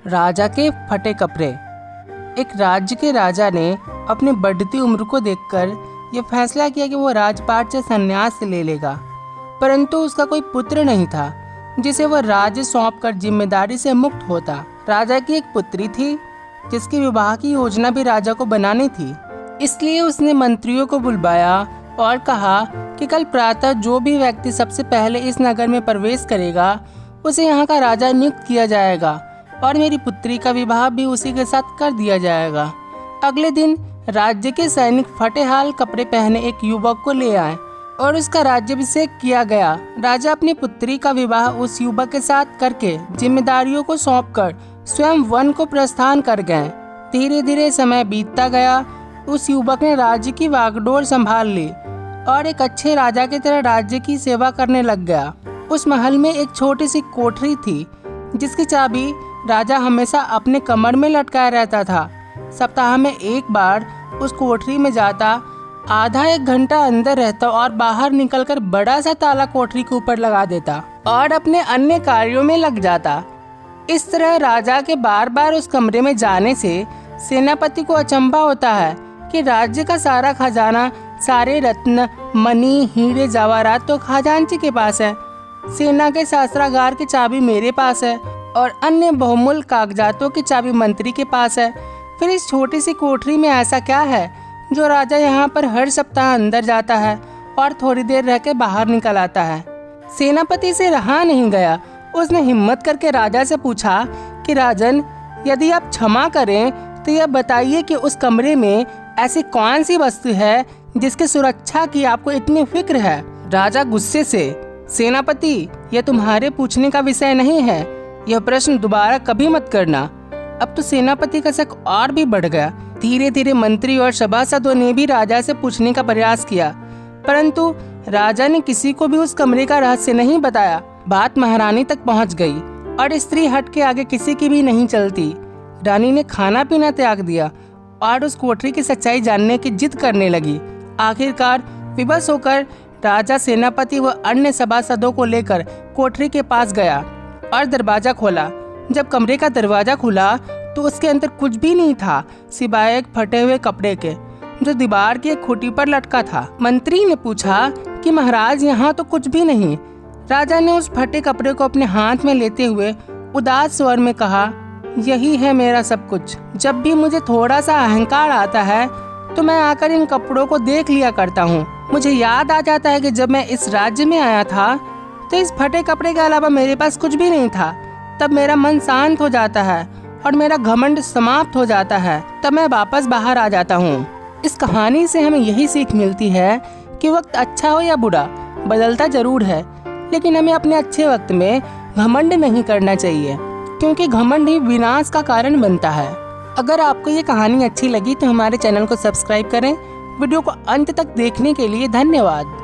राजा के फटे कपड़े। एक राज्य के राजा ने अपनी बढ़ती उम्र को देखकर यह फैसला किया कि वो राजपाट से संन्यास ले लेगा, परंतु उसका कोई पुत्र नहीं था जिसे वह राज्य सौंपकर जिम्मेदारी से मुक्त होता। राजा की एक पुत्री थी जिसकी विवाह की योजना भी राजा को बनानी थी, इसलिए उसने मंत्रियों को बुलवाया और कहा कि कल प्रातः जो भी व्यक्ति सबसे पहले इस नगर में प्रवेश करेगा उसे यहाँ का राजा नियुक्त किया जाएगा और मेरी पुत्री का विवाह भी उसी के साथ कर दिया जाएगा। अगले दिन राज्य के सैनिक फटेहाल कपड़े पहने एक युवक को ले आए और उसका राज्याभिषेक किया गया। राजा अपनी पुत्री का विवाह उस युवक के साथ करके जिम्मेदारियों को सौंपकर स्वयं वन को प्रस्थान कर गए। धीरे धीरे समय बीतता गया। उस युवक ने राज्य की वागडोर संभाल ली और एक अच्छे राजा की तरह राज्य की सेवा करने लग गया। उस महल में एक छोटी सी कोठरी थी जिसकी चाबी राजा हमेशा अपने कमर में लटकाए रहता था। सप्ताह में एक बार उस कोठरी में जाता, आधा एक घंटा अंदर रहता और बाहर निकलकर बड़ा सा ताला कोठरी के ऊपर लगा देता और अपने अन्य कार्यों में लग जाता। इस तरह राजा के बार बार उस कमरे में जाने से सेनापति को अचंभा होता है कि राज्य का सारा खजाना, सारे रत्न, मणि, हीरे जवाहरात तो खजांची के पास है। सेना के शस्त्रागार की चाबी मेरे पास है और अन्य बहुमूल्य कागजातों की चाबी मंत्री के पास है। फिर इस छोटी सी कोठरी में ऐसा क्या है जो राजा यहाँ पर हर सप्ताह अंदर जाता है और थोड़ी देर रह के बाहर निकल आता है। सेनापति से रहा नहीं गया। उसने हिम्मत करके राजा से पूछा कि राजन, यदि आप क्षमा करें तो यह बताइए कि उस कमरे में ऐसी कौन सी वस्तु है जिसकी सुरक्षा की आपको इतनी फिक्र है। राजा गुस्से से, सेनापति, यह तुम्हारे पूछने का विषय नहीं है, यह प्रश्न दोबारा कभी मत करना। अब तो सेनापति का शक और भी बढ़ गया। धीरे धीरे मंत्री और सभासदों ने भी राजा से पूछने का प्रयास किया, परंतु राजा ने किसी को भी उस कमरे का रहस्य नहीं बताया। बात महारानी तक पहुंच गई और स्त्री हट के आगे किसी की भी नहीं चलती। रानी ने खाना पीना त्याग दिया और उस कोठरी की सच्चाई जानने की जिद करने लगी। आखिरकार विवश होकर राजा सेनापति व अन्य सभासदों को लेकर कोठरी के पास गया और दरवाजा खोला। जब कमरे का दरवाजा खुला तो उसके अंदर कुछ भी नहीं था सिवाय एक फटे हुए कपड़े के जो दीवार की एक खूंटी पर लटका था। मंत्री ने पूछा कि महाराज, यहाँ तो कुछ भी नहीं। राजा ने उस फटे कपड़े को अपने हाथ में लेते हुए उदास स्वर में कहा, यही है मेरा सब कुछ। जब भी मुझे थोड़ा सा अहंकार आता है तो मैं आकर इन कपड़ों को देख लिया करता हूँ। मुझे याद आ जाता है कि जब मैं इस राज्य में आया था तो इस फटे कपड़े के अलावा मेरे पास कुछ भी नहीं था। तब मेरा मन शांत हो जाता है और मेरा घमंड समाप्त हो जाता है। तब मैं वापस बाहर आ जाता हूँ। इस कहानी से हमें यही सीख मिलती है कि वक्त अच्छा हो या बुरा बदलता जरूर है, लेकिन हमें अपने अच्छे वक्त में घमंड नहीं करना चाहिए, क्योंकि घमंड ही विनाश का कारण बनता है। अगर आपको ये कहानी अच्छी लगी तो हमारे चैनल को सब्सक्राइब करें। वीडियो को अंत तक देखने के लिए धन्यवाद।